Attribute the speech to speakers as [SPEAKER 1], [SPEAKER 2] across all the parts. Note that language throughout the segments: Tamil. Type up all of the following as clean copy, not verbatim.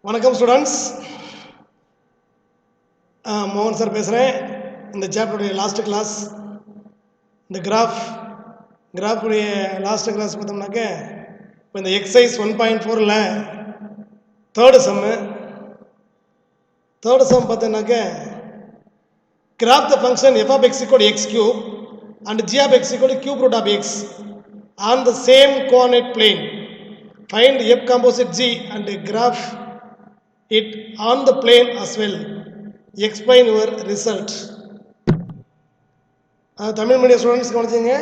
[SPEAKER 1] வணக்கம் ஸ்டூடெண்ட்ஸ். மோகன் சார் பேசுகிறேன். இந்த சாப்டருடைய லாஸ்ட் கிளாஸ் இந்த கிராஃபுடைய லாஸ்ட் கிளாஸ் பார்த்தோம்னாக்க இப்போ இந்த எக்ஸசைஸ் 1.4ல் தேர்டு சம் பார்த்தோம்னாக்க graph the function f of x equal to x cube and g of x equal to cube root of x on the same coordinate plane. Find f composite g and graph it on the plane as well. Explain your result. Tamil medium students கவனிச்சிங்க.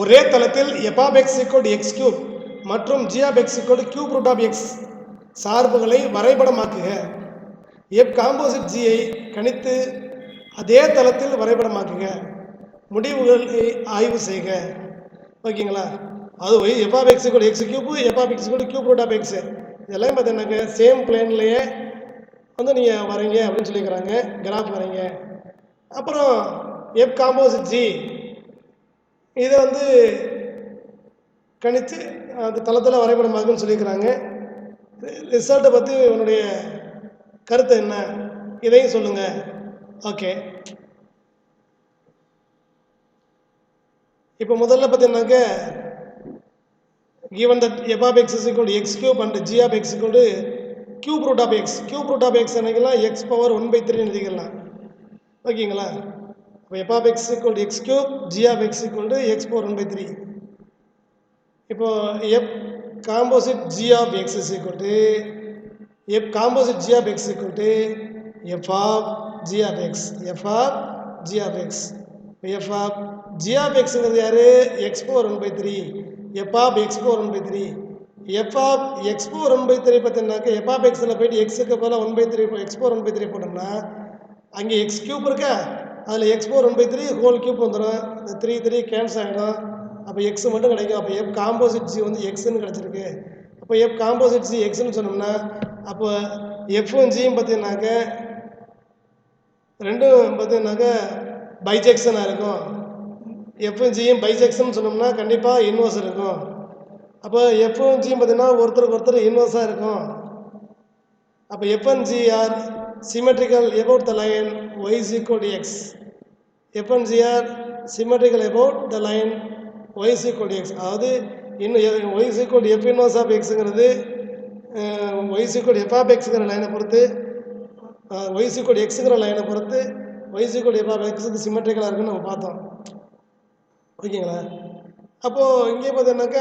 [SPEAKER 1] ஒரே தளத்தில் f of x equal to x cube மற்றும் g of x equal to cube root of x சார்புகளை வரைபடமாக்குக. f composite g ஐ கணித்து அதே தளத்தில் வரைபடமாக்குக. முடிவுகளை ஆய்வு செய்க. ஓகேங்களா? அது f of x equal to x cube, f of x equal to cube root of x இதெல்லாம் பார்த்தீங்கன்னாக்க சேம் பிளேன்லேயே வந்து நீங்கள் வரைங்க அப்படின்னு சொல்லிக்கிறாங்க. கிராஃப் வரைங்க. அப்புறம் எஃப் காம்போசிட் ஜி இதை வந்து கணித்து அந்த தளத்தில் வரைபடமாகுன்னு சொல்லியிருக்கிறாங்க. ரிசல்ட்டை பற்றி உன்னுடைய கருத்து என்ன, இதையும் சொல்லுங்கள். ஓகே, இப்போ முதல்ல பார்த்தீங்கன்னாக்க given that f of x is equal to x cube and g of x equal to cube root of x. cube root of x என்னைக்கலாம் x power 1/3 எழுதிக்கலாம். ஓகேங்களா? இப்போ f of x equal to x cube, g of x equal to x power 1/3. இப்போ f composite g of x is equal to f composite g of x equal to f of g of x. f of g of x. f of g of x ங்கிறது யாரு? x power 1/3. f of x power 1/3. f of x power 1/3 பார்த்தீங்கன்னாக்க f of xல போயிட்டு xக்கு பதிலாக 1/3 x power 1/3 போட்டோம்னா அங்கே x கியூப் இருக்கா, அதில் x power 1/3 ஹோல் கியூப் வந்துடும். இந்த 3 கேன்சல் ஆகிடும். அப்போ x மட்டும் கிடைக்கும். அப்போ f காம்போசிட் ஜி வந்து எக்ஸ்ன்னு கிடச்சிருக்கு. அப்போ f காம்போசிட் ஜி எக்ஸ்ன்னு சொன்னோம்னா அப்போ எஃப்பும் ஜியும் பார்த்தீங்கன்னாக்க ரெண்டும் பார்த்தீங்கன்னாக்க பைஜெக்ஷனாக இருக்கும். எஃப்பும் ஜியும் பைஜெக்ஷன் சொன்னோம்னா கண்டிப்பாக இன்வர்ஸ் இருக்கும். அப்போ எஃப்பும் ஜியும் பார்த்தீங்கன்னா ஒருத்தருக்கு ஒருத்தர் இன்வர்ஸாக இருக்கும். அப்போ f and g are symmetrical about the line y is equal to x. f and g are symmetrical about the line y is equal to x. அதாவது இன்னும் y is equal to f inverse of xங்கிறது y is equal to f of xங்கிற லைனை பொறுத்து y is equal to xங்கிற லைனை பொறுத்து y is equal to f of xக்கு சிமெட்ரிக்கலாக இருக்குன்னு நம்ம பார்த்தோம். ஓகேங்களா? அப்போது இங்கே பார்த்தீங்கன்னாக்க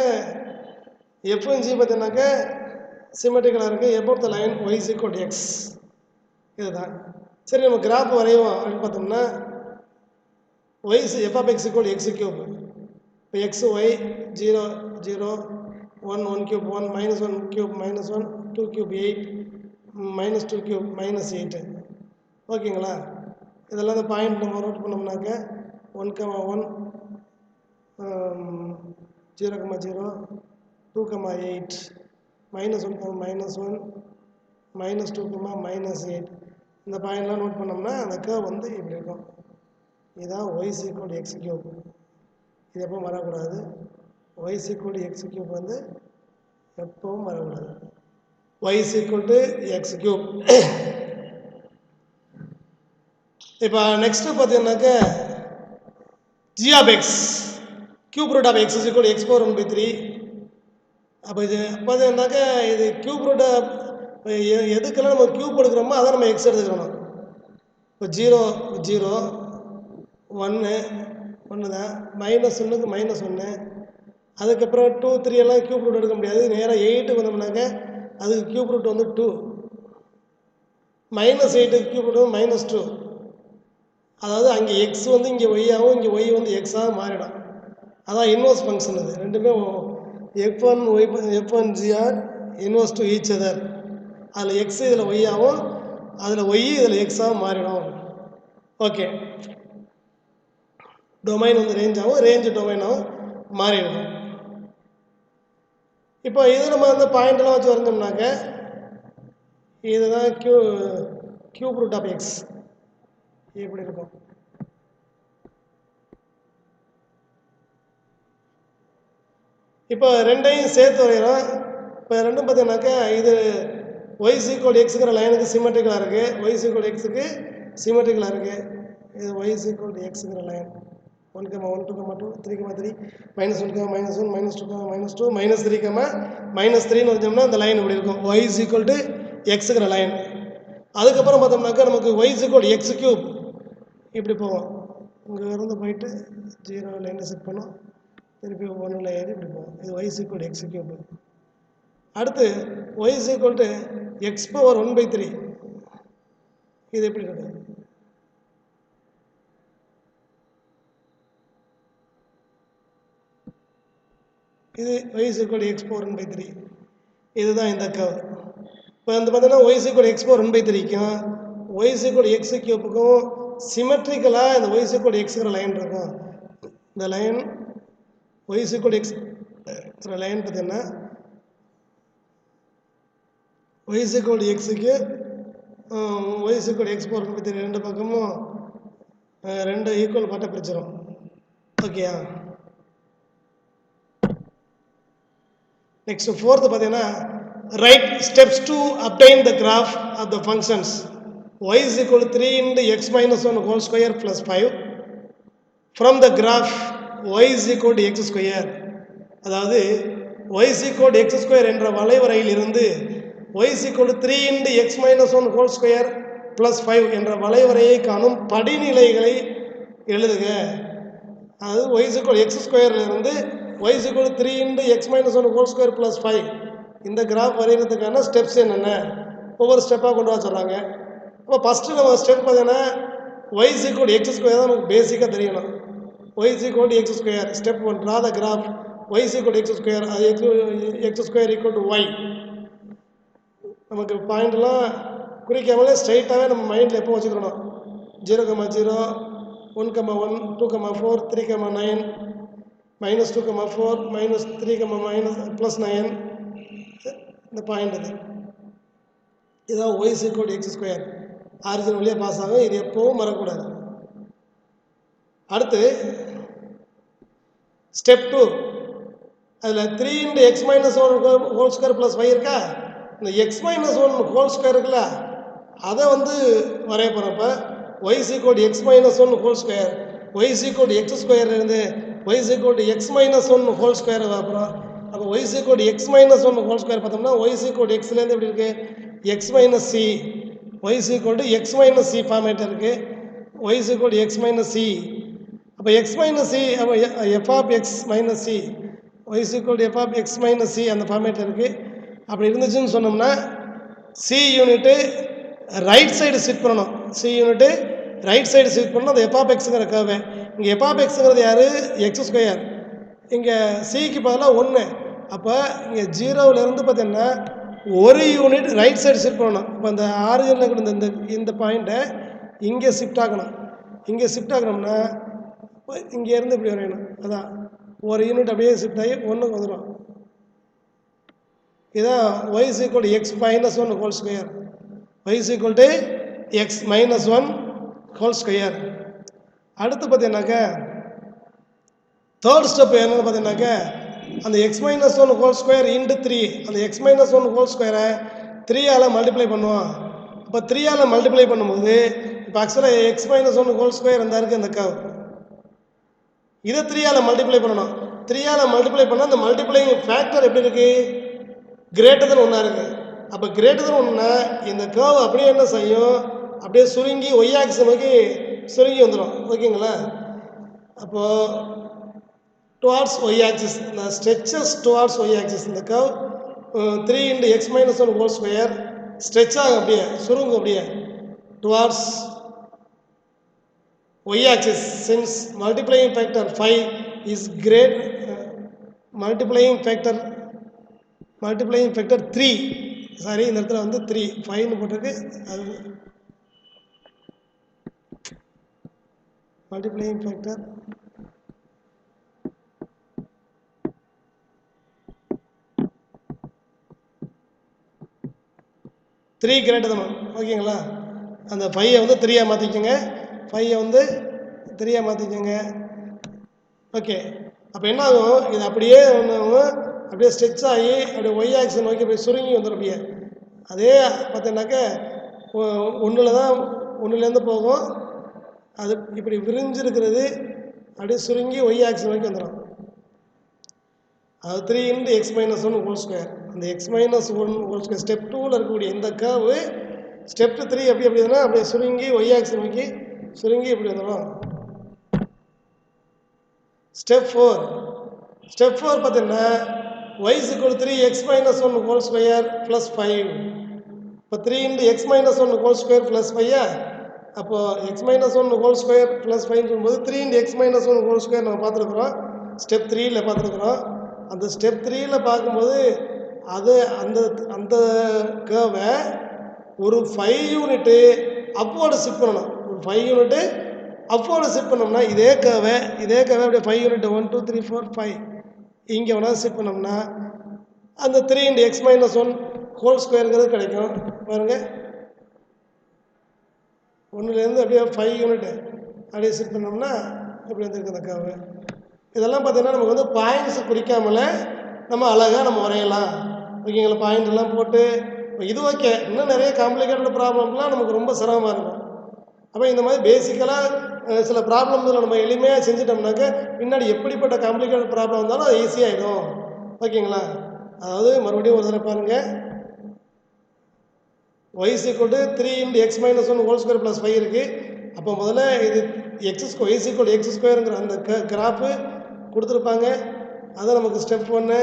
[SPEAKER 1] எஃப் அண்ட் ஜி பார்த்தீங்கன்னாக்க சிமெட்ரிக்கலாக இருக்குது about the line y is equal to x. இதுதான். சரி, நம்ம கிராஃப் வரைவோம் அப்படின்னு பார்த்தோம்னா y f of x equal to x cube. இப்போ x y 0 0 1 1 cube 1 minus 1 cube minus 1 2 cube 8 minus 2 cube minus 8. ஓகேங்களா? இதெல்லாம் இந்த பாயிண்ட் நம்ம note பண்ணோம்னாக்க 1,1 0,0 2,8 minus 1 minus 1 minus 2, minus 8 இந்த பாயிண்ட்லாம் நோட் பண்ணோம்னா அந்த கர்வ் வந்து இப்படி இருக்கும். இதுதான் y is equal to x cube. இது எப்பவும் வரக்கூடாது. y is equal to x cube வந்து எப்பவும் வரக்கூடாது. y is equal to x cube. இப்போ நெக்ஸ்ட் பார்த்தீங்கன்னாக்க g of x cube root of x is equal to x power 1/3. அப்போ இது பார்த்தீங்கன்னாக்க இது cube root of எதுக்கெல்லாம் நம்ம கியூப் எடுக்கிறோமோ அதை நம்ம எக்ஸ் எடுத்துக்கணும். இப்போ 0 0 1 1 தான், -1க்கு -1. அதுக்கப்புறம் 2 3 எல்லாம் கியூப் ரூட் எடுக்க முடியாது. நேராக 8 வந்தோம்னாக்க அதுக்கு கியூப் ரூட் வந்து 2. -8க்கு கியூப் ரூட் -2. அதாவது அங்கே எக்ஸ் வந்து இங்கே ஒய்யாகவும் இங்கே ஒய் வந்து எக்ஸாகவும் மாறிடும். அதான் இன்வர்ஸ் ஃபங்க்ஷன். அது ரெண்டுமே f1 g are inverse to each other. அதில் எக்ஸ் இதில் ஒய்யாகவும் அதில் ஒய் இதில் எக்ஸாகவும் மாறிடும். ஓகே, டொமைன் வந்து ரேஞ்சாகவும் ரேஞ்சு டொமைனாகவும் மாறிடும். இப்போ இது நம்ம வந்து பாயிண்டெல்லாம் வச்சு வரைஞ்சோம்னாக்க இதுதான் கியூப் ரூட் ஆஃப் எக்ஸ் இப்படி இருக்கும். இப்போ ரெண்டையும் சேர்த்து வரைகிறோம். இப்போ ரெண்டும் பார்த்தீங்கன்னாக்கா இது ஒய் சீக்வல் எக்ஸுங்கிற லைனுக்கு சிமெட்ரிக்கலாக இருக்குது, ஒய் சீக்வல் எக்ஸுக்கு சிமெட்ரிக்கலாக இருக்குது. இது ஒய் சீக்வல் எக்ஸுங்கிற லைன் 1, 1, 2, 2, 3, 3, -1, -1, -2, -2, -3, -3ன்னு வச்சோம்னா அந்த லைன் இப்படி இருக்கும். ஒய் சீக்வல் டு எக்ஸுங்கிற லைன். அதுக்கப்புறம் பார்த்தோம்னாக்கா நமக்கு ஒய் சீக்வல் எக்ஸ் கியூப் இப்படி போவோம். இங்கே இருந்து போயிட்டு 0வில் இன்டர்செக்ட் பண்ணோம், திருப்பி 1ல் ஏறி இப்படி போவோம். இது ஒய் சீக்வல் எக்ஸ் கியூப். அடுத்து y sequel to x power 1/3. இது எப்படி இருக்குது? இது ஒய் சீக்வல் எக்ஸ் பவர் 1/3. இதுதான் இந்த கர்வ். இப்போ வந்து பார்த்தீங்கன்னா ஒய் சீக்வல் எக்ஸ் பவர் 1/3க்கும் ஒய் சீக்வல் எக்ஸ் கியூப்புக்கும் சிமெட்ரிக்கலாக இந்த ஒய் சீக்வல் எக்ஸுங்கிற லைன் இருக்கும். இந்த line y sequel x line பார்த்தீங்கன்னா ஒய் சீக்வல் எக்ஸுக்கு ஒய் சீக்வல் எக்ஸ் பவர் 1/3 ரெண்டு பக்கமும் ரெண்டு ஈக்குவல் பார்ட்டாக பிரிச்சிடும். ஓகேயா? நெக்ஸ்ட் ஃபோர்த்து பார்த்தீங்கன்னா write steps to obtain the graph of the functions y is equal to 3 into x minus 1 whole square plus 5 from the graph y is equal to x square. அதாவது y is equal to x square என்ற வளைவரையில் இருந்து y is equal to 3 into x minus 1 whole square plus 5 என்ற வளைவரையை காணும் படிநிலைகளை எழுதுக. அதாவது y is equal to x square இருந்து y is equal to 3 into x minus 1 whole square plus 5 இந்த கிராஃப் வரைகிறதுக்கான ஸ்டெப்ஸ் என்னென்ன ஒவ்வொரு ஸ்டெப்பாக கொண்டு வர சொல்கிறாங்க. அப்போ ஃபஸ்ட்டு நம்ம ஸ்டெப் பார்த்தீங்கன்னா y is equal to x square தான் நமக்கு பேசிக்காக தெரியணும். y is equal to x square. Step 1, draw the graph y is equal to x square. அது x square equal to y. நமக்கு பாயிண்ட்லாம் குறிக்காமலே ஸ்ட்ரைட்டாகவே நம்ம மைண்டில் எப்போ வச்சுக்கணும். 0,0, 1,1, 2,4, 3,9, -2,4, -3, +9 இந்த பாயிண்ட் இது. இதுதான் y is equal to x square. Origin வழியாக பாஸ் ஆகும். இது எப்பவும் மறக்கக்கூடாது. அடுத்து ஸ்டெப் 2, அதில் 3 into x minus 1 whole square plus 5 இருக்கா, இந்த x minus 1 whole square இருக்குல்ல அதை வந்து வரைய போகிறப்ப y is equal to x minus 1 whole square, y is equal to x square இருந்து y is equal to x minus 1 whole square வரப்போகிறோம். அப்போ y is equal to x minus 1 whole square பார்த்தோம்னா y is equal to xலேருந்து எப்படி இருக்குது, x minus c, y is equal to x minus c format இருக்குது. y is equal to x minus c. அப்போ x minus c, அப்போ f of x minus c, y is equal to f of x minus c அந்த ஃபார்மேட் இருக்குது. அப்படி இருந்துச்சுன்னு சொன்னோம்னா c unit right side shift பண்ணணும். c unit right side shift பண்ணணும். அது f of xங்கிற கர்வு. இங்கே f of xங்கிறது யார், எக்ஸ் ஸ்கொயர். இங்கே சிக்கு பதிலாக 1. அப்போ இங்கே 0விலேருந்து பார்த்தீங்கன்னா ஒரு யூனிட் ரைட் சைடு ஷிஃப்ட் பண்ணணும். இப்போ இந்த ஆரிஜினில் கூட இந்த பாயிண்ட்டை இங்கே ஷிஃப்ட் ஆகணும். இங்கே ஷிஃப்ட் ஆகணும்னா இங்கேருந்து இப்படி வரையணும். அதான் ஒரு யூனிட் அப்படியே ஷிஃப்ட் ஆகி 1க்கு வந்துடும். இதான் y is equal to x minus 1 whole square. y is equal to x minus 1 whole square. அடுத்து பார்த்தீங்கன்னாக்கா தேர்ட் ஸ்டெப் என்னென்னு பார்த்தீங்கன்னாக்கா அந்த x minus 1 whole square into 3, அந்த x minus 1 whole square 3ஆல் multiply பண்ணுவோம். இப்போ 3ஆல் மல்டிப்ளை பண்ணும்போது இப்போ ஆக்சுவலாக x minus 1 whole square இந்த இருக்குது இந்த கர்வ். இதை 3ஆல் மல்டிப்ளை பண்ணணும். 3ஆல் மல்டிப்ளை பண்ணால் அந்த மல்டிப்ளைங் ஃபேக்டர் எப்படி இருக்குது, கிரேட்டர் தென் 1 இருக்குது. அப்போ கிரேட்டர் தென் 1னா இந்த கர்வ் அப்படியே என்ன செய்யும், அப்படியே சுருங்கி ஒய் ஆக்சிஸ் நோக்கி சுருங்கி வந்துடும். ஓகேங்களா? அப்போது டுவார்ட்ஸ் ஒய் ஆக்சிஸ், இந்த ஸ்ட்ரெச்சஸ் டுவார்ட்ஸ் ஒய் ஆக்சிஸ், இந்த curve 3 into x minus 1 whole square stretch ஆகும், அப்படியே சுருங்கும், அப்படியே towards y axis. Since multiplying factor 5 is great, multiplying factor 3, sorry இந்த இடத்துல வந்து 3 5ன்னு போட்டிருக்கு. அது மல்டிப்ளையிங் ஃபேக்டர் 3 கிரேட்டர் தான். ஓகேங்களா? அந்த 5ஐ வந்து 3ஆக மாற்றிக்கோங்க, 5ஐ வந்து 3ஆக மாற்றிக்கோங்க. ஓகே. அப்போ என்ன ஆகும், இது அப்படியே ஒன்று அப்படியே ஸ்ட்ரெச் ஆகி அப்படியே ஒய் ஆக்சிஸ் நோக்கி அப்படியே சுருங்கி வந்துடும். அப்படியே அதே பார்த்தீங்கன்னாக்க ஒன்றில் தான் ஒன்றுலேருந்து போகும். அது இப்படி விரிஞ்சிருக்கிறது அப்படியே சுருங்கி ஒய் ஆக்சிஸ் வரைக்கும் வந்துடும். அது 3 × x - 1 ஹோல் ஸ்கொயர். அந்த x - 1 ஹோல் ஸ்கொயர் ஸ்டெப் 2ல் இருக்கக்கூடிய இந்த கர்வு ஸ்டெப் 3 எப்படி அப்படின்னா அப்படியே சுருங்கி ஒய் ஆக்சிஸ் நோக்கி சுருங்கி இப்படி வந்துடும். ஸ்டெப் 4 பார்த்தீங்கன்னா y = 3x - 1 whole square plus 5. இப்போ 3 × x - 1 ஹோல் ஸ்கொயர் ப்ளஸ் 5. அப்போது x - 1 ஹோல் ஸ்கொயர் ப்ளஸ் 5 சொல்லும்போது 3 × x - 1 ஹோல் ஸ்கொயர் நம்ம பார்த்துருக்குறோம். ஸ்டெப் 3ல் பார்த்துருக்குறோம். அந்த ஸ்டெப் 3ல் பார்க்கும்போது அது அந்த அந்த கர்வை ஒரு 5 யூனிட்டு அப்வர்டு ஷிஃப்ட் பண்ணணும். ஒரு 5 யூனிட்டு அப்வர்டு ஷிஃப்ட் பண்ணோம்னா இதே கர்வை அப்படியே 5 யூனிட் 1 2 3 4 5 இங்கே வேணால் ஷிஃப்ட் பண்ணோம்னா அந்த 3 × x - 1 ஹோல் ஸ்கொயருங்கிறது கிடைக்கும். பாருங்கள், ஒன்றுலேருந்து அப்படியே 5 யூனிட் அப்படியே ஷிஃப்ட் பண்ணோம்னா இப்படி வந்துருக்கு அந்த கர்வு. இதெல்லாம் பார்த்தீங்கன்னா நமக்கு வந்து பாயிண்ட்ஸ் குறிக்காமல நம்ம அழகாக நம்ம வரையலாம். ஓகேங்களா? பாயிண்ட் எல்லாம் போட்டு இது ஓகே. இன்னும் நிறைய காம்ப்ளிகேட்டட் ப்ராப்ளம்லாம் நமக்கு ரொம்ப சிரமமாக இருக்கும். அப்போ இந்த மாதிரி பேசிக்கலாக சில ப்ராப்ளம்ஸில் நம்ம எளிமையாக செஞ்சுட்டோம்னாக்க பின்னாடி எப்படிப்பட்ட காம்ப்ளிகேட்டட் ப்ராப்ளம் வந்தாலும் அது ஈஸியாகிடும். ஓகேங்களா? அதாவது மறுபடியும் ஒரு தடவை பாருங்கள். y = 3 × x - 1 whole square plus 5 இருக்குது. அப்போ முதல்ல இது x2 அந்த கிராஃபு கொடுத்துருப்பாங்க. அதை நமக்கு ஸ்டெப் 1.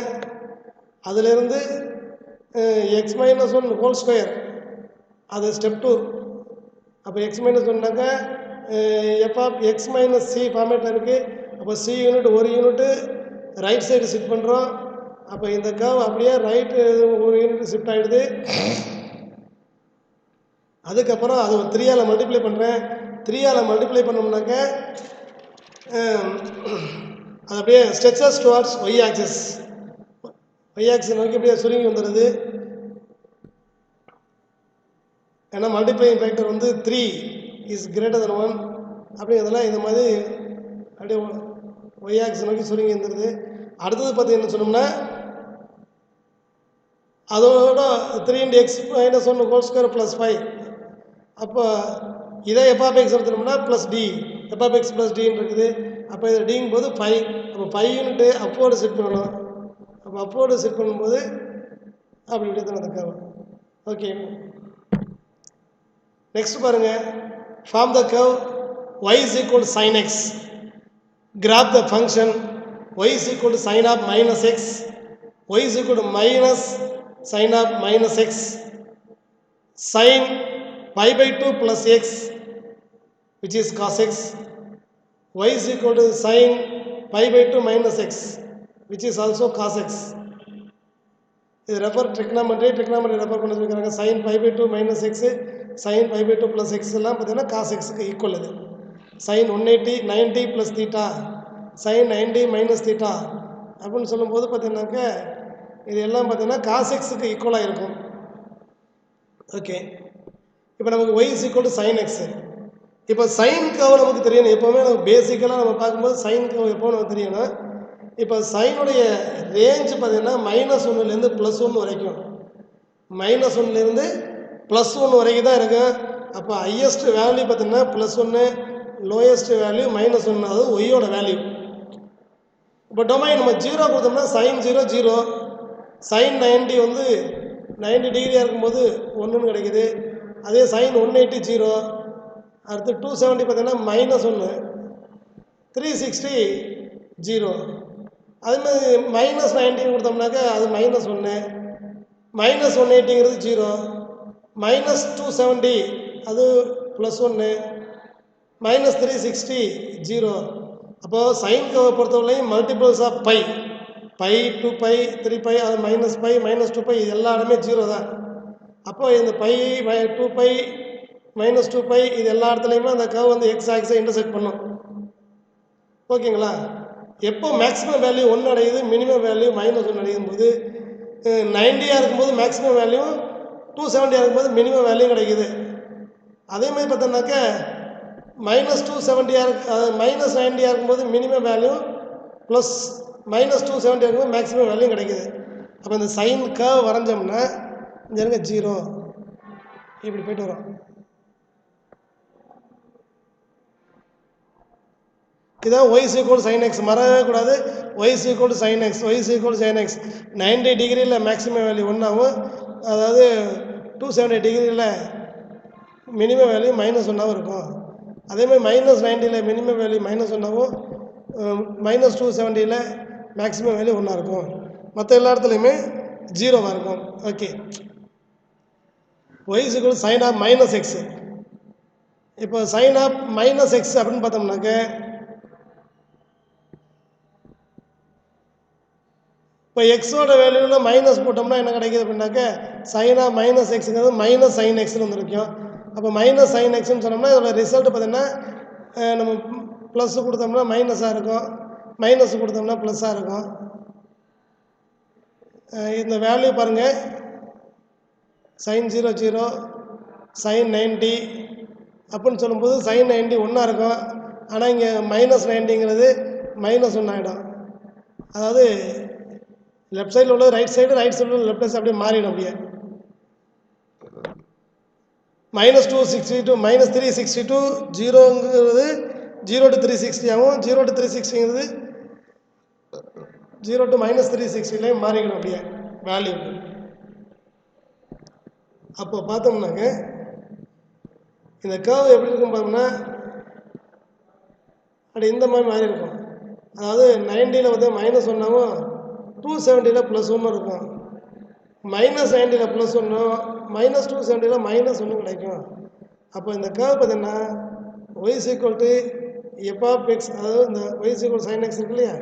[SPEAKER 1] அதிலேருந்து x - 1 ஹோல் ஸ்கொயர் அது ஸ்டெப் 2. அப்போ x - 1னாக்கா f(x - c) ஃபார்மேட்டில் இருக்குது. அப்போ c யூனிட் ஒரு யூனிட்டு ரைட் சைடு ஷிஃப்ட் பண்ணுறோம். அப்போ இந்த கர்வ் அப்படியே ரைட்டு ஒரு யூனிட் ஷிஃப்ட் ஆகிடுது. அதுக்கப்புறம் அது ஒரு 3ஆல் மல்டிப்ளை பண்ணுறேன். 3ஆல் மல்டிப்ளை பண்ணோம்னாக்க அது அப்படியே ஸ்ட்ரெச்சஸ் டுவார்ட்ஸ் ஒய் ஆக்சிஸ் நோக்கி அப்படியே சுருங்கி வந்துடுது. ஏன்னா மல்டிப்ளைங் ஃபேக்டர் வந்து 3 இஸ் கிரேட்டர் தென் 1 அப்படிங்கிறதெல்லாம் இந்த மாதிரி அப்படியே ஒய் ஆக்சிஸ் நோக்கி சுருங்கி வந்துடுது. அடுத்தது பார்த்தீங்கன்னு சொன்னோம்னா அதோட 3 × x - 1 ஹோல் ஸ்கொயர் ப்ளஸ் 5. அப்போ இதை f(x) எடுத்துனோம்னா ப்ளஸ் டி f(x) ப்ளஸ் டின்னு இருக்குது. அப்போ இதை டிங்கும் போது 5. அப்போ 5 யூனிட்டு அப்வர்டு ஷிஃப்ட் பண்ணணும். அப்போ அப்வர்டு ஷிஃப்ட் பண்ணும்போது அப்படி இப்படி தான் நடக்காது. ஓகே, நெக்ஸ்ட் பாருங்கள். Form the curve y = sin x. Graph the function y = sin of -x. y = -sin of -x. sin π/2 plus x which is cos x. y = sin π/2 minus x which is also cos x. இது ரெஃபர் ட்ரிக்னாமெட்ரி ரெஃபர் பண்ண சொல்லியிருக்காங்க. sin π/2 minus x, sin π/2 plus x எல்லாம் பார்த்தீங்கன்னா cos x-க்கு ஈக்குவல். இது sin 90 plus theta, sin 90 minus theta அப்படின்னு சொல்லும்போது பார்த்தீங்கன்னாக்க இது எல்லாம் பார்த்தீங்கன்னா cos x-க்கு ஈக்குவலாக இருக்கும். ஓகே, இப்போ நமக்கு y = sin x. இப்போ சைன் கர்வ் நமக்கு தெரியணும். எப்போவுமே நமக்கு பேசிக்கலாக நம்ம பார்க்கும்போது சைன் கர்வ் எப்போ நமக்கு தெரியணும். இப்போ சைனுடைய ரேஞ்ச் பார்த்தீங்கன்னா -1லேருந்து +1 வரைக்கும், -1லேருந்து +1 வரைக்கும் தான் இருக்கும். அப்போ ஹையஸ்ட் வேல்யூ பார்த்தீங்கன்னா +1, லோயஸ்ட் வேல்யூ -1, அதாவது ஒய்யோட வேல்யூ. இப்போ டொமைன் நம்ம 0 கொடுத்தோம்னா sin 0 0, sin 90 வந்து 90 டிகிரியாக இருக்கும்போது 1ன்னு கிடைக்குது. அதே sin 180 0, அடுத்து 270 பார்த்தீங்கன்னா -1, 360 0. அதுமாதிரி -90 கொடுத்தோம்னாக்கா அது -1, -180ங்கிறது 0, -270 அது +1, -360 0. அப்போது சைன் கர்வை பொறுத்தவரையும் மல்டிபிள்ஸ் ஆஃப் π, 2π 3π, அது -π -2π இது எல்லா இடமே 0 தான். அப்போ இந்த π 2π -2π இது எல்லா இடத்துலையுமே அந்த கர்வ் வந்து எக்ஸ் ஆக்ஸை இன்டர்செக்ட் பண்ணும். ஓகேங்களா? எப்போ மேக்ஸிமம் வேல்யூ 1 அடையுது, மினிமம் வேல்யூ -1 அடையும் போது 90ஆக இருக்கும்போது மேக்ஸிமம் வேல்யூ, 270ஆக இருக்கும்போது மினிமம் வேல்யூ கிடைக்குது. அதேமாதிரி பார்த்தோம்னாக்க -270ஆக இருக்கு, -90ஆக இருக்கும்போது மினிமம் வேல்யூ +-270 இருக்கும்போது மேக்ஸிமம் வேல்யூ கிடைக்குது. அப்போ இந்த சைன் கர்வ் வரைஞ்சோம்னா இங்கே இருங்க 0 இப்படி போயிட்டு வரும். இதான் y is equal to sin x. மறக்கவே கூடாது. y is equal to sin x, y is equal to sin x. 90 டிகிரியில் மேக்ஸிமம் வேல்யூ 1 ஆகும், அதாவது 270 டிகிரியில் மினிமம் வேல்யூ -1 இருக்கும். அதேமாதிரி -90ல் மினிமம் வேல்யூ -1 ஆகும், -270ல் மேக்ஸிமம் வேல்யூ 1 இருக்கும். மற்ற எல்லா இடத்துலையுமே 0 இருக்கும். Okay, y is equal to sin of -x. இப்போ sin of -x அப்படின்னு பார்த்தோம்னாக்க இப்போ எக்ஸோட வேல்யூவில் மைனஸ் போட்டோம்னா என்ன கிடைக்குது அப்படின்னாக்க சைனா -xங்கிறது -sin xன்னு வந்துருக்கும். அப்போ -sin xன்னு சொன்னோம்னா இதோட ரிசல்ட் பார்த்தீங்கன்னா நம்ம ப்ளஸ் கொடுத்தோம்னா மைனஸாக இருக்கும், மைனஸ் கொடுத்தோம்னா ப்ளஸ்ஸாக இருக்கும். இந்த வேல்யூ பாருங்கள், sin 0 sin 90 அப்படின்னு சொல்லும்போது sin 90 ஒன்றா இருக்கும். ஆனால் இங்கே -90ங்கிறது -1 ஆகிடும். அதாவது லெஃப்ட் சைடில் உள்ள ரைட் சைடு, ரைட் சைடில் உள்ள லெஃப்ட் சைடு அப்படியே மாறிடும். அப்படியே -262 -362 0ங்கிறது 0 to 360 ஆகும், 0 to 360ங்கிறது 0 to -360லேயே மாறிக்கணும் அப்படியே வேல்யூ. அப்போ பார்த்தோம்னாக்க இந்த கர்வ் எப்படி இருக்கும் பார்த்தோம்னா அப்படி இந்த மாதிரி மாறி இருக்கும். அதாவது 90ல் வந்து -1 ஆகும், 270ல் +1 இருக்கும், -90ல் +1, -270ல் -1 கிடைக்கும். அப்போ இந்த கர்வ் பார்த்தீங்கன்னா y is equal to f of x, அதாவது இந்த y is equal to sin x இருக்கு இல்லையா,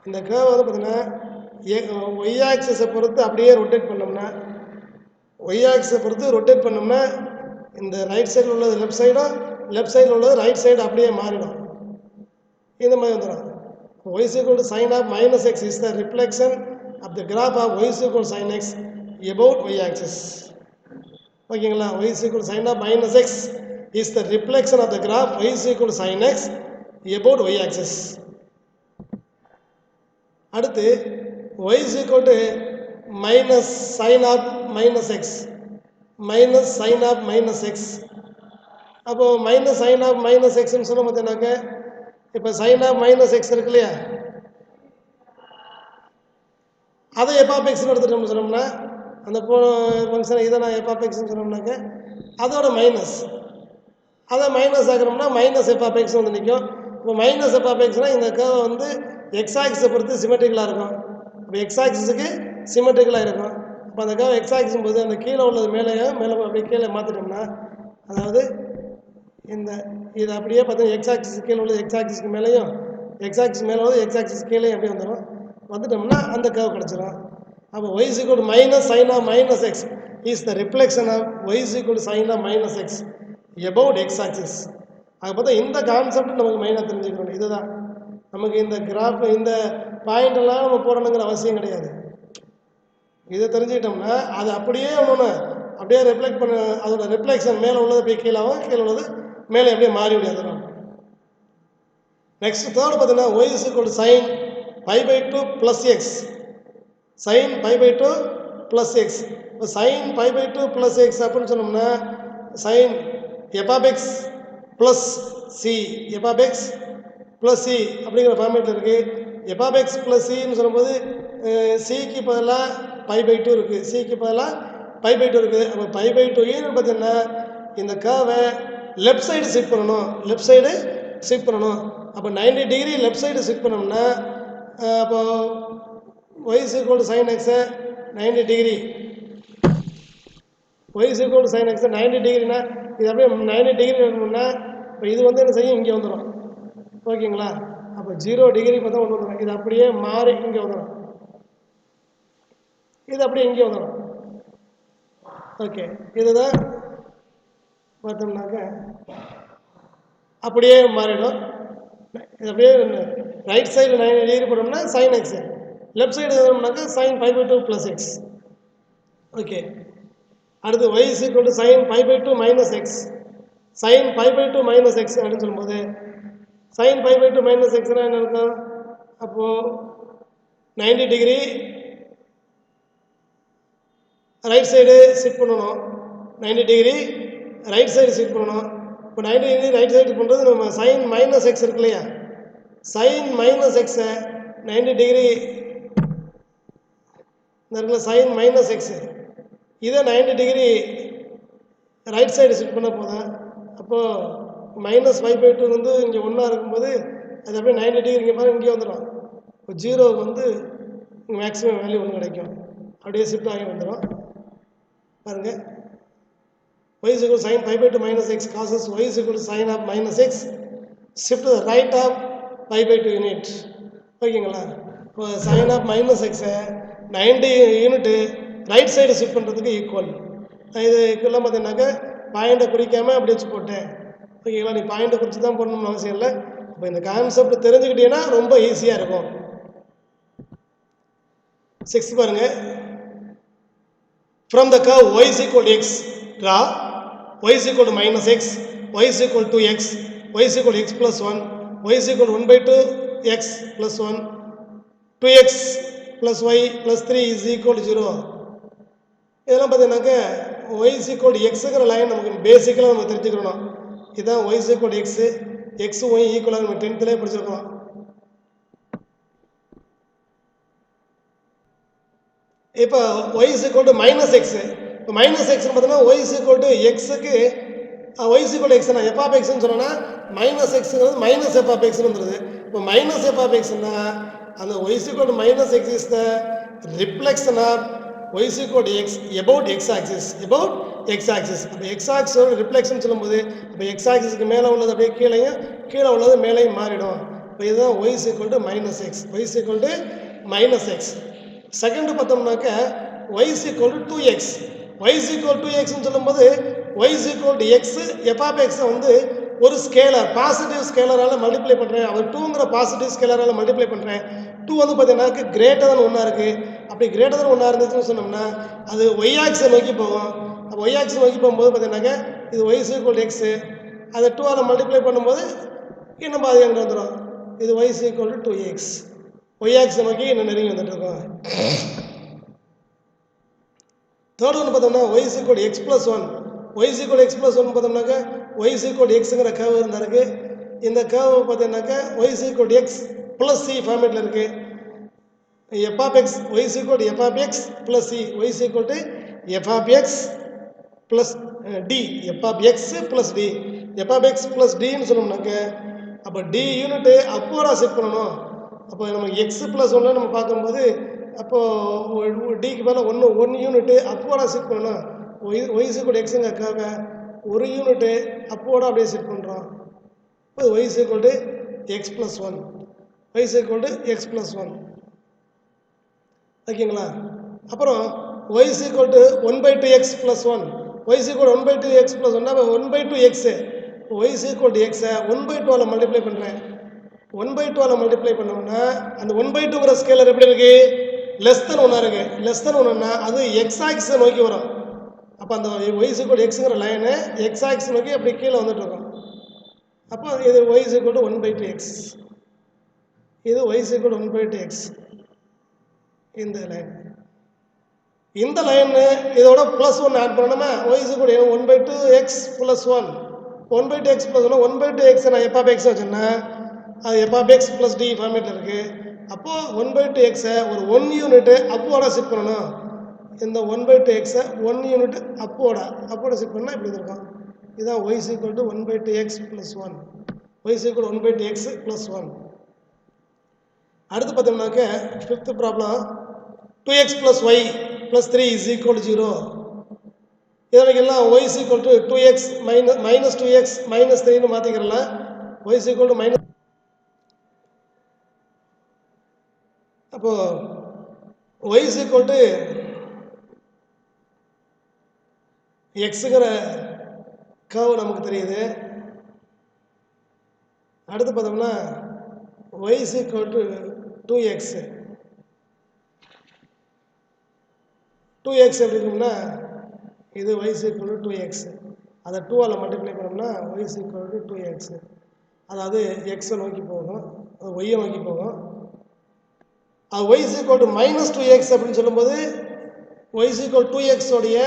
[SPEAKER 1] இந்த கர்வ் வந்து பார்த்தீங்கன்னா y ஆக்சிஸை பொறுத்து அப்படியே ரொட்டேட் பண்ணோம்னா, y ஆக்சிஸை பொறுத்து ரொட்டேட் பண்ணோம்னா இந்த ரைட் சைடில் உள்ளது லெஃப்ட் சைடும், லெஃப்ட் சைடில் உள்ளது ரைட் சைடு அப்படியே மாறிடும். இந்த மாதிரி வந்துடும். y is equal to sin of -x is the reflection of the graph of y is equal to sin x about y axis. ஓகேங்களா, y is equal to sin of -x is the reflection of the graph y is equal to sin x about y axis. அடுத்து y is equal to minus sin of -x, minus sin of -x. அப்போ minus sin of -xன்னு சொல்ல பார்த்தீங்கன்னாக்க இப்போ sin of -x இருக்கு இல்லையா, அதை f(x)ன்னு எடுத்துட்டோம்னு சொன்னோம்னா அந்த ஃபங்க்ஷனை இதை நான் f(x)ன்னு சொன்னோம்னாக்க அதோட மைனஸ், அதை மைனஸ் ஆகிறோம்னா -f(x) வந்து நிற்கும். இப்போ -f(x)னா இந்த கர்வ் வந்து எக்ஸ் ஆக்சிஸை பொறுத்து சிமெட்ரிக்கலாக இருக்கும். இப்போ எக்ஸ் ஆக்சிஸுக்கு சிமெட்ரிக்கலாக இருக்கும். இப்போ அந்த கர்வ் எக்ஸ் ஆக்சிஸ் போது அந்த கீழே உள்ளது மேலே அப்படியே கீழே மாற்றிட்டோம்னா, அதாவது இந்த இது அப்படியே பார்த்தீங்கன்னா எக்ஸ் ஆக்சிஸ் கீழே உள்ளது எக்ஸ் ஆக்சிஸ்க்கு மேலேயும், எக்ஸ் ஆக்சிஸ் மேலே உள்ளது எக்ஸ் ஆக்சிஸ் கீழேயும் அப்படியே வந்துட்டோம்னா அந்த கர்வ் கிடச்சிடும். அப்போ y is equal to minus sin of -x is the reflection of y is equal to sin of -x about x axis. அது பார்த்தா இந்த கான்செப்ட் நமக்கு மெயினாக தெரிஞ்சுக்கணும். இதுதான் நமக்கு இந்த கிராஃப், இந்த பாயிண்ட் எல்லாம் நம்ம போடணுங்கிற அவசியம் கிடையாது. இதை தெரிஞ்சுக்கிட்டோம்னா அது அப்படியே ஒன்று அப்படியே ரிஃப்ளெக்ட் பண்ண, அதோட ரிஃப்ளெக்ஷன் மேலே உள்ளது அப்படியே கீழாகவும், கீழே உள்ளது மேலே அப்படியே மாறி விடாது. நெக்ஸ்ட் தேர்ட் பார்த்தீங்கன்னா y is equal to sin π/2 plus x, sin π/2 plus x. இப்போ sin π/2 plus x அப்படின்னு சொன்னோம்னா sin f(x) plus c, f(x) plus c அப்படிங்கிற ஃபார்மேட்டில் இருக்குது. f(x) plus cன்னு சொல்லும்போது சிக்கு பதிலாக π/2 இருக்குது, சிக்கு பதிலாக π/2 இருக்குது. அப்போ π/2 பார்த்தீங்கன்னா இந்த கர்வை லெஃப்ட் சைடு ஷிஃப்ட் பண்ணணும், லெஃப்ட் சைடு ஷிஃப்ட் பண்ணணும். அப்போ 90 டிகிரி லெஃப்ட் சைடு ஷிஃப்ட் பண்ணோம்னா அப்போ y is equal to sin x 90 degree, y is equal to sin x 90 டிகிரினா இது அப்படியே 90 டிகிரி வரணும்னா இப்போ இது வந்து என்ன செய்யும், இங்கே வந்துடும். ஓகேங்களா, அப்போ 0 டிகிரி பார்த்தா ஒன்று வந்துடும், இது அப்படியே மாறி இங்கே வந்துடும், இது அப்படியே இங்கே வந்துடும். ஓகே, இதுதான் பார்த்தோம்னாக்க அப்படியே மாறிடும். இது அப்படியே ரைட் சைடில் 90 டிகிரி போட்டோம்னா sin x, லெஃப்ட் சைடு எழுதணும்னாக்க sin π/2 plus x. ஓகே, அடுத்து y is equal to sin π/2 minus x, sin π/2 minus x அப்படின்னு சொல்லும்போது sin π/2 minus x என்ன இருக்கும், அப்போது 90 டிகிரி ரைட் சைடு ஷிஃப்ட் பண்ணணும். 90 டிகிரி ரைட் சைடு ஷிஃப்ட் பண்ணணும். இப்போ 90 டிகிரி ரைட் சைடு பண்ணுறது நம்ம சைன் மைனஸ் எக்ஸ் இருக்கு இல்லையா, சைன் மைனஸ் எக்ஸை 90 டிகிரி இருக்குல்ல, சைன் மைனஸ் எக்ஸு இதை 90 டிகிரி ரைட் சைடு ஷிஃப்ட் பண்ண போதும். அப்போது -5/2 வந்து இங்கே 1 இருக்கும்போது அது அப்படியே 90 டிகிரி இங்கே பாருங்க இங்கே வந்துடும். இப்போ 0 வந்து மேக்ஸிமம் வேல்யூ 1 கிடைக்கும். அப்படியே ஷிஃப்ட் ஆகி வந்துடும். பாருங்கள், y is equal to sin π/2 minus x causes y is equal to sin of minus x shift to the right of π/2 unit. ஓகேங்களா? இப்போ sin of minus x 90 unit right side shift பண்ணுறதுக்கு ஈக்குவல். இது ஈக்குவலாக பார்த்தீங்கன்னாக்கா பாயிண்ட்டை குறிக்காமல் அப்படி வச்சு போட்டேன். ஓகேங்களா? நீ பாயிண்ட்டை குறித்து தான் போடணும்னு அவசியம் இல்லை. இப்போ இந்த கான்செப்ட் தெரிஞ்சுக்கிட்டீங்கன்னா ரொம்ப ஈஸியாக இருக்கும். 6 பாருங்கள். From the curve y is equal to x, draw y is equal to minus x, y is equal to x, y is equal to x plus 1, y is equal to 1/2 x plus 1, 2x plus y plus 3 is equal to 0. இதெல்லாம் பார்த்தீங்கன்னாக்கா y is equal to xங்கிற லைன் நமக்கு பேசிக்கலாக நம்ம தெரிஞ்சுக்கணும். இதுதான் y is equal to x, x y ஈக்குவலாக நம்ம 10th படிச்சிருக்கோம். இப்போ y is equal to minus x. இப்போ மைனஸ் எக்ஸ்னு பார்த்தோன்னா y is equal to எக்ஸுக்கு y is equal to x நான் f of xன்னு சொன்னோன்னா மைனஸ் எக்ஸுங்கிறது மைனஸ் f of xன்னு வந்துடுது. இப்போ மைனஸ் f of xன்னா அந்த y is equal to minus x is the reflection of y is equal to x about x axis, about x axis. அப்போ x axis ரிஃப்ளெக்ஷன் சொல்லும்போது அப்போ x axisக்கு மேலே உள்ளது அப்படியே கீழேயும் கீழே உள்ளது மேலேயும் மாறிடும். இப்போ இதுதான் y is equal to minus x, y is equal to minus x. Second பார்த்தோம்னாக்க y is equal to 2x, y is equal to xன்னு சொல்லும்போது y is equal to x f of x வந்து ஒரு ஸ்கேலர் பாசிட்டிவ் ஸ்கேலரால் மல்டிப்ளை பண்ணுறேன். அவர் 2ங்கிற பாசிட்டிவ் ஸ்கேலரால் மல்டிப்ளை பண்ணுறேன். 2 வந்து பார்த்தீங்கன்னாக்க கிரேட்டர் தன் 1 இருக்குது. அப்படி கிரேட்டர் தன் 1 இருந்துச்சுன்னு சொன்னோம்னா அது y ஆக்ஸை நோக்கி போகும். அப்போ y ஆக்ஸை நோக்கி போகும்போது பார்த்தீங்கன்னாக்க இது y is equal to x, அதை 2ஆல் மல்டிப்ளை பண்ணும்போது இன்னும் பாதி அங்கே வந்துடும். இது y is equal to 2x, y ஆக்ஸை நோக்கி இன்னும் நெருங்கி வந்துட்டுருக்கோம். தேர்ட் ஒன்று பார்த்தோம்னா y is equal to x plus 1, y is equal to x plus 1 பார்த்தோம்னாக்கா y is equal to xங்கிற கர்வ் இருந்தாருக்கு. இந்த கர்வ் பார்த்தீங்கன்னாக்கா y is equal to x plus c ஃபார்மேட்டில் இருக்குது. f of x y is equal to f of x plus c, y is equal to f of x plus d, f of x plus d, f of x plus dன்னு சொன்னோம்னாக்க அப்போ d யூனிட்டு அப்போராக செட் பண்ணணும். அப்போ நம்ம x plus 1 நம்ம பார்க்கும்போது அப்போது டிக்கு மேலே 1 யூனிட்டு அப்போராக செட் பண்ணணும். y is equal to xங்கிறக்காக ஒரு யூனிட்டு அப்போட அப்படியே செட் பண்ணுறோம். இப்போ y is equal to x plus 1, y is equal to x plus 1. ஓகேங்களா? அப்புறம் y is equal to 1/2x plus 1, y is equal to 1/2x plus 1 அப்போ 1/2x, y is equal to x 1/2ஆல் மல்டிப்ளை பண்ணுறேன். 1/2ஆல் மல்டிப்ளை பண்ணோம்னா அந்த 1/2ங்கிற ஸ்கேலர் எப்படி இருக்குது, லெஸ் தென் 1 இருக்குது. லெஸ் தென் 1ன்னா அது எக்ஸ் ஆக்ஸை நோக்கி வரும். அப்போ அந்த y is equal to xங்கிற லைனு எக்ஸ் ஆக்ஸ் நோக்கி அப்படி கீழே வந்துட்டுருக்கோம். அப்போ இது y is equal to 1/2x, இது y is equal to 1/2x. இந்த லைன் இந்த லைனு இதோட ப்ளஸ் 1 ஆட் பண்ணணுமா, y is equal to 1/2x plus 1, 1/2x plus 1, 1/2x நான் f of x வச்சேன்னா அது f of x plus d ஃபார்மேட்டில் இருக்குது. அப்போது 1/2x ஒரு 1 யூனிட்டு அப்போட ஷிஃப்ட் பண்ணணும். இந்த 1/2x 1 யூனிட் அப்போட ஷிஃப்ட் பண்ணால் இப்படி இருக்கும். இதுதான் y is equal to 1/2x plus 1, y is equal to 1/2x plus 1. அடுத்து பார்த்தோம்னாக்க fifth problem 2x plus y plus 3 is equal to 0. இதெல்லாம் y is equal to 2x minus 2x minus 3ன்னு மாற்றிக்கிறலாம். y is equal to minus, அப்போது y is equal to எக்ஸுங்கிற கர்வ் நமக்கு தெரியுது. அடுத்து பார்த்தோம்னா y is equal to 2x, 2x எப்படி இருக்கும்னா இது y is equal to 2x, அதை 2ஆல் மல்டிப்ளை பண்ணோம்னா y is equal to 2x. அதாவது எக்ஸை நோக்கி போகும், அது ஒய்யை நோக்கி போகும். அது y is equal to minus 2x அப்படின்னு சொல்லும்போது y is equal 2x உடைய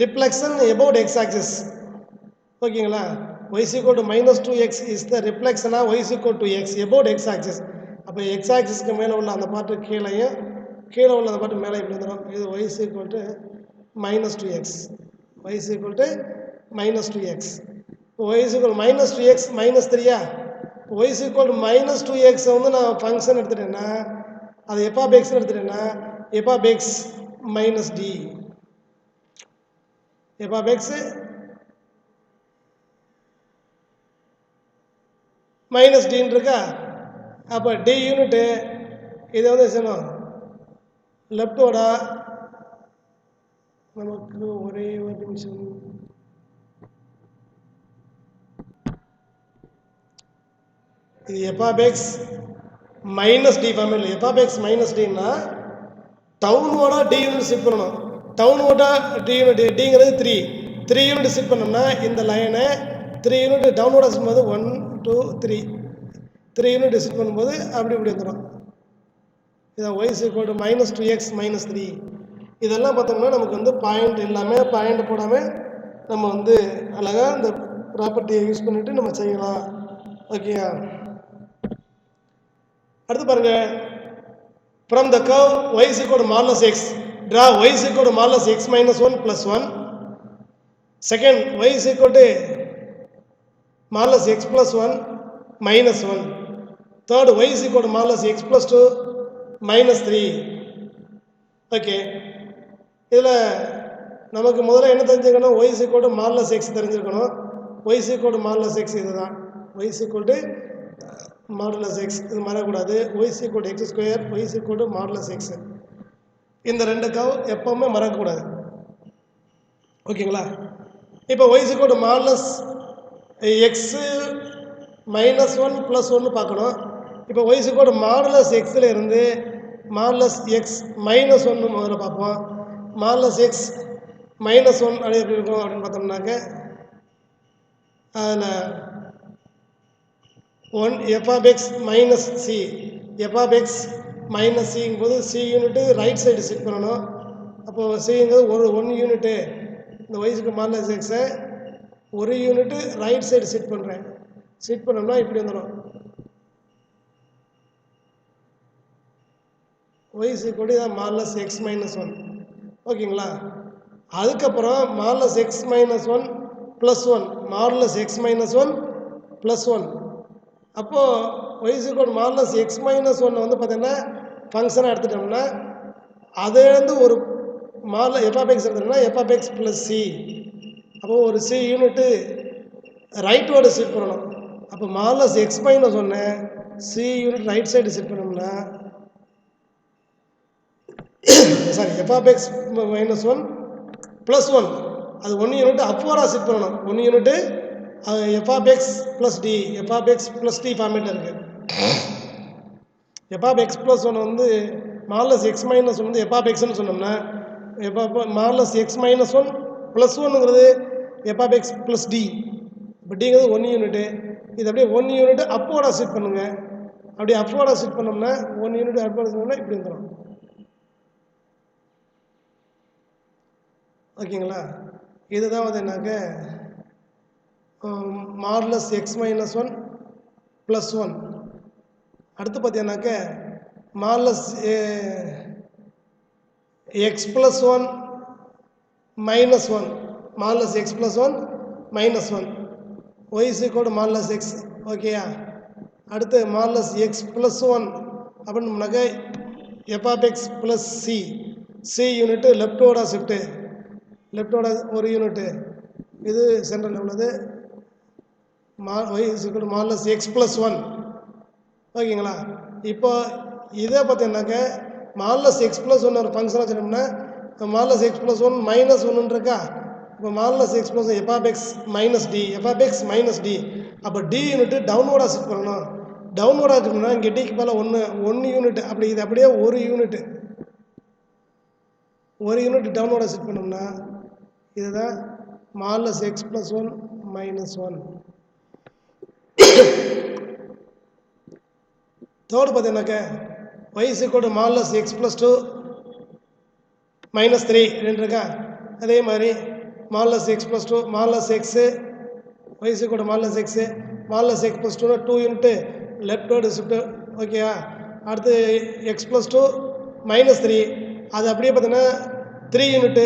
[SPEAKER 1] ரிஃப்ளெக்ஷன் about x axis ஓகேங்களா y is equal to minus 2x is the reflection of y is equal to x about x axis அப்போ x axisக்கு மேலே உள்ள அந்த பாட்டு கீழேயும் கீழே உள்ள அந்த பாட்டு மேலே இப்படி வந்துடும் இது y is equal to minus 2x y is equal to minus 2x y is equal to minus 2x minus 3 y is equal to minus 2x வந்து நான் ஃபங்க்ஷன் எடுத்துட்டேன்னா அது f of x எடுத்துட்டேன்னா f of x minus d f of x minus d இருக்கா அப்போ d யூனிட் இதை வந்து செய்யணும் லெஃப்டோட நமக்கு ஒரே ஒரு நிமிஷம் இது f of x minus d ஃபார்மேட்ல f of x minus d னா டவுன்வோட d யூனிட் ஷிஃப்ட் பண்ணணும் டவுன்வோட d யூனிட் dங்கிறது 3 யூனிட் ஷிஃப்ட் பண்ணோம்னா இந்த லைனை 3 யூனிட் டவுன்வோட ஷிஃப்ட் பண்ணும்போது 1 2 3 யூனிட் ஷிஃப்ட் பண்ணும்போது அப்படி இப்படி வந்துடும் இதான் y is equal to minus 2x minus 3 இதெல்லாம் பார்த்தோம்னா நமக்கு வந்து பாயிண்ட் இல்லாமல் பாயிண்ட் போடாமல் நம்ம வந்து அழகாக இந்த ப்ராப்பர்ட்டியை யூஸ் பண்ணிவிட்டு நம்ம செய்யலாம் ஓகேயா அடுத்து பாருங்க from the curve y is equal to modulus x draw y is equal to modulus x minus 1 plus 1 second y is equal to modulus x plus 1 minus 1 third y is equal to modulus x plus 2 minus 3 okay இதில் நமக்கு முதல்ல என்ன தெரிஞ்சுக்கணும் y is equal to modulus x தெரிஞ்சிருக்கணும் y is equal to modulus x இதுதான் y is equal to modulus x இது மறக்கக்கூடாது y is equal to x square y is equal to modulus x இந்த ரெண்டு கர்வ் எப்பவுமே மறக்கக்கூடாது ஓகேங்களா இப்போ y is equal to modulus x minus 1 plus 1 பார்க்கணும் இப்போ y is equal to modulus xல இருந்து modulus x minus 1 முதல்ல பார்ப்போம் modulus x minus 1 அது எப்படி இருக்கும் அப்படின்னு பார்த்தோம்னாக்க அதில் 1 f of x minus c f of x minus c போது c unit right side shift பண்ணணும் அப்போ cங்கிறது ஒரு 1 யூனிட் இந்த வயசுக்கு மாடலஸ் x ஒரு யூனிட் ரைட் சைடு ஷிஃப்ட் பண்ணுறேன் ஷிஃப்ட் பண்ணோம்னா இப்படி வந்துடும் y is equal to modulus x minus 1 ஓகேங்களா அதுக்கப்புறம் modulus x minus 1 plus 1 modulus x minus 1 plus 1 அப்போது y is equal to modulus x minus 1 வந்து பார்த்தீங்கன்னா ஃபங்க்ஷனாக எடுத்துட்டோம்னா அதுலேருந்து ஒரு மாடல் f of x எடுத்துட்டோம்னா f of x plus c அப்போது ஒரு c யூனிட்டு ரைட்டோட ஷிஃப்ட் பண்ணணும் அப்போ modulus x minus 1 c unit right side shift பண்ணோம்னா sorry f of x minus 1 plus 1 அது 1 யூனிட் அப்வர்டாக ஷிஃப்ட் பண்ணணும் 1 unit f of x plus d f of x plus d ஃபார்மேட்டில் இருக்குது f of x ப்ளஸ் 1 வந்து மாடலஸ் x minus 1 வந்து f of xன்னு சொன்னோம்னா மாடலஸ் x minus 1 ப்ளஸ் 1ங்கிறது f of x plus d இப்போ dங்கிறது 1 யூனிட்டு இது அப்படியே 1 யூனிட் அப்வர்டாக ஷிஃப்ட் பண்ணுங்க அப்படியே அப்வர்டாக ஷிஃப்ட் பண்ணோம்னா 1 யூனிட் அப்வர்டாக பண்ணோம்னா இப்படி வந்துடும் ஓகேங்களா இதுதான் வந்து என்னாக்க மாடலஸ் x minus 1 ப்ளஸ் 1 அடுத்து பார்த்தீங்கன்னாக்க modulus x plus 1 minus 1 modulus x plus 1 minus 1 y is equal to modulus x ஓகேயா அடுத்து மாடலஸ் x ப்ளஸ் 1 அப்படின்னாக்க f of x plus c unit லெஃப்டோட ஷிஃப்ட்டு லெஃப்டோட ஒரு யூனிட்டு இது சென்ட்ரல் உள்ளது y is equal to modulus x plus 1 ஓகேங்களா இப்போ இதே பார்த்தீங்கன்னாக்க மாடலஸ் x ப்ளஸ் 1 ஒரு ஃபங்க்ஷனாக வச்சுட்டோம்னா மாடலஸ் x ப்ளஸ் 1 மைனஸ் 1 இருக்கா இப்போ modulus x plus f of x minus d f of x minus d அப்போ d யூனிட் டவுன்வோர்டாக ஷிஃப்ட் பண்ணணும் டவுன்வோர்டாக இருக்கணும்னா இங்கே டிக்கு மேலே 1 யூனிட் அப்படி இது அப்படியே ஒரு யூனிட் டவுன்வோர்டாக ஷிஃப்ட் பண்ணோம்னா இதுதான் modulus x plus 1 minus 1 third பார்த்தீங்கன்னாக்க y is equal to modulus x plus 2 -3 2 இருக்கா. அதே மாதிரி modulus x + 2 modulus x y = modulus x modulus x + 2 2 unit left word shift ஓகேவா. அடுத்து x + 2 -3 அது அப்படியே பார்த்தீங்கன்னா 3 யூனிட்டு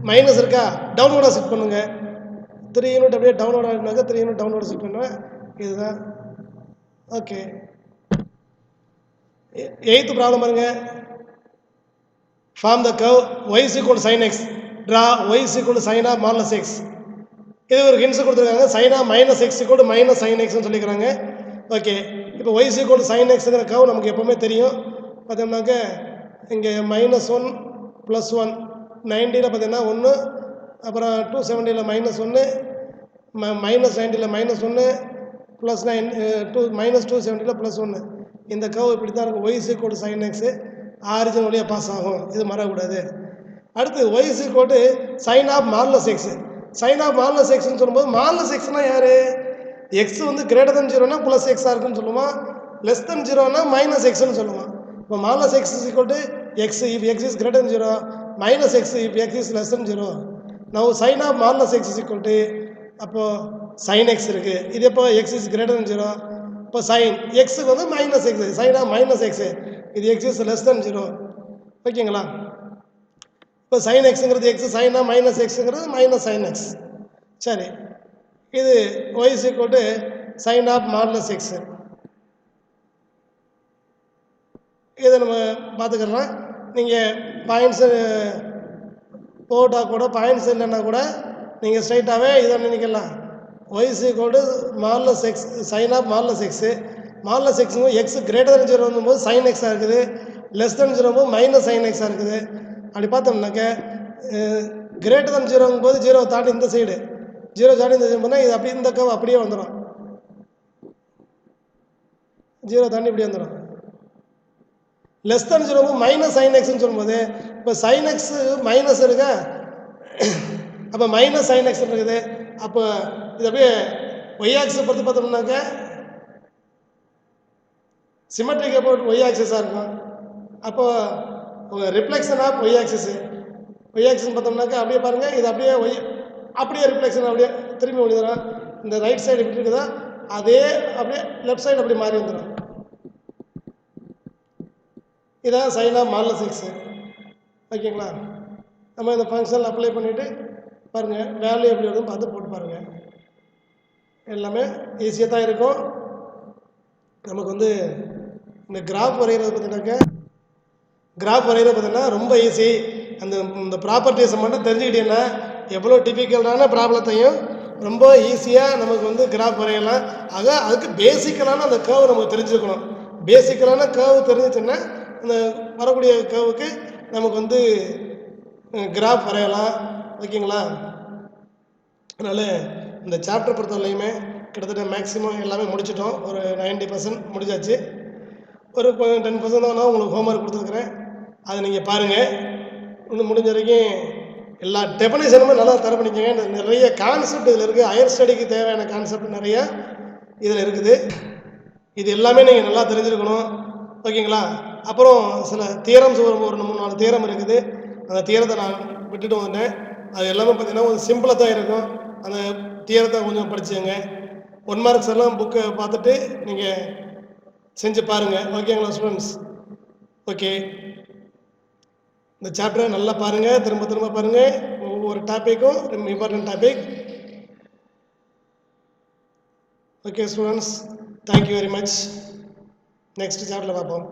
[SPEAKER 1] மைனஸ் இருக்கா டவுன்வோர்டாக ஷிஃப்ட் பண்ணுங்க. 3 யூனிட் அப்படியே டவுன்வோர்டாக இருந்தாக்க 3 யூனிட் டவுன்வோர்டு ஷிஃப்ட் பண்ணுவேன். இதுதான் ஓகே. 8th ப்ராப்ளம் பாருங்க. Form the curve y = sin x draw y = sin of modulus x. இது ஒரு ஹிண்ட்ஸ் கொடுத்துருக்காங்க. sin of -x = -sin x சொல்லிக்கிறாங்க. ஓகே. இப்போ y = sin xங்கிற கர்வ் நமக்கு எப்போவுமே தெரியும். பார்த்தோம்னாக்க இங்கே -1 +1 90ல் பார்த்தீங்கன்னா 1 அப்புறம் 270ல் -1 -90ல் -1 +9 -270ல் +1 இந்த கர்வ் இப்படி தான் இருக்கும். y = sin x ஆரிஜின் வழியாக பாஸ் ஆகும். இது மறக்கக்கூடாது. அடுத்து y = sin of modulus x. sin of modulus எக்ஸ்ன்னு சொல்லும்போது மாடுலஸ் எக்ஸ்னா யார்? எக்ஸ் வந்து கிரேட்டர் தன் 0னா ப்ளஸ் எக்ஸாக இருக்குன்னு சொல்லுவான். லெஸ் தன் 0னா -xன்னு சொல்லுவான். இப்போ modulus x = x if x is greater than 0 -x if x is less than 0. now sin of modulus x அப்போ sin x இருக்குது. இது எப்போ x is greater than 0 இப்போ sin x வந்து -x sin ஆஃப் -x இது x is less than 0 ஓகேங்களா. இப்போ sin xங்கிறது x sin ஆஃப் -xங்கிறது -sin x. சரி இது y = sin of modulus x. இதை நம்ம பார்த்துக்கலாம். நீங்கள் பாயிண்ட்ஸு போட்டால் கூட பாயிண்ட்ஸ் இல்லைன்னா கூட நீங்கள் ஸ்ட்ரைட்டாகவே இதை நினைக்கலாம். y = modulus x sin of modulus x modulus எக்ஸுங்கும் x கிரேட்டர் தன் 0 வரும்போது sin x இருக்குது, லெஸ் தன் 0 போது -sin x இருக்குது. அப்படி பார்த்தோம்னாக்க கிரேட்டர் தன் 0ங்கும் போது 0 தாண்டி இந்த சைடு 0 தாண்டி இந்த சைடு போனால் இது அப்படியே இந்த கவ் அப்படியே வந்துடும். 0 தாண்டி இப்படி வந்துடும். லெஸ் தன் 0 -sin xன்னு சொல்லும்போது இப்போ sin x மைனஸ் இருக்கா அப்போ -sin x இருக்குது. அப்போ இது அப்படியே y ஆக்சிஸ் பொறுத்து பார்த்தோம்னாக்க சிமெட்ரிக் அபவுட் y ஆக்சிஸாக இருக்கும். அப்போ ரிஃப்ளெக்ஷன் ஆஃப் y ஆக்சிஸ் பார்த்தோம்னாக்கா அப்படியே பாருங்கள் இது அப்படியே ரிஃப்ளெக்ஷன் அப்படியே திரும்பி வந்துடும். இந்த ரைட் சைடு எப்படி இருக்குதோ அதே அப்படியே லெஃப்ட் சைடு அப்படி மாறி வந்துடும். இதான் sin ஆஃப் மாடுலஸ் x ஓகேங்களா. நம்ம இந்த ஃபங்க்ஷனில் அப்ளை பண்ணிவிட்டு பாருங்கள் வேல்யூ எப்படி வருதுன்னு பார்த்து போட்டு பாருங்கள். எல்லாமே ஈஸியாக தான் இருக்கும். நமக்கு வந்து இந்த கிராஃப் வரைகிறது பார்த்தீங்கன்னா ரொம்ப ஈஸி. இந்த ப்ராப்பர்ட்டிஸை மட்டும் தெரிஞ்சுக்கிட்டீங்கன்னா எவ்வளோ டிஃபிகல்ட்டான ப்ராப்ளத்தையும் ரொம்ப ஈஸியாக நமக்கு வந்து கிராஃப் வரையலாம். அதுக்கு பேசிக்கலான அந்த கர்வ் நமக்கு தெரிஞ்சுக்கணும். பேசிக்கலான கர்வ் தெரிஞ்சிச்சுன்னா அந்த வரக்கூடிய கர்வுக்கு நமக்கு வந்து கிராஃப் வரையலாம் ஓகேங்களா. அதனால் இந்த சாப்டர் பொறுத்தவரையுமே கிட்டத்தட்ட மேக்ஸிமம் எல்லாமே முடிச்சிட்டோம். ஒரு 90% முடிஞ்சாச்சு. ஒரு 10% தான் உங்களுக்கு ஹோம்ஒர்க் கொடுத்துருக்குறேன். அதை நீங்கள் பாருங்கள். இன்னும் முடிஞ்ச வரைக்கும் எல்லா டெஃபனேஷனுமே நல்லா தர பண்ணிக்கோங்க. நிறைய கான்செப்ட் இதில் இருக்குது. ஹையர் ஸ்டடிக்கு தேவையான கான்செப்ட் நிறையா இதில் இருக்குது. இது எல்லாமே நீங்கள் நல்லா தெரிஞ்சுருக்கணும் ஓகேங்களா. அப்புறம் சில தியரம்ஸ் ஒரு 3-4 தியரம் இருக்குது. அந்த தியரத்தை நான் விட்டுட்டு வந்தேன். அது எல்லாமே பார்த்தீங்கன்னா கொஞ்சம் சிம்பிளாக தான் இருக்கும். அந்த தியரத்தை கொஞ்சம் படிச்சுங்க. 1 மார்க்ஸ் எல்லாம் புக்கை பார்த்துட்டு நீங்கள் செஞ்சு பாருங்கள் ஓகேங்களா ஸ்டூடெண்ட்ஸ். ஓகே இந்த சாப்டரை நல்லா பாருங்கள், திரும்ப பாருங்கள். ஒவ்வொரு டாப்பிக்கும் important topic. Okay students, thank you very much. Next சாப்டரில் பார்ப்போம்.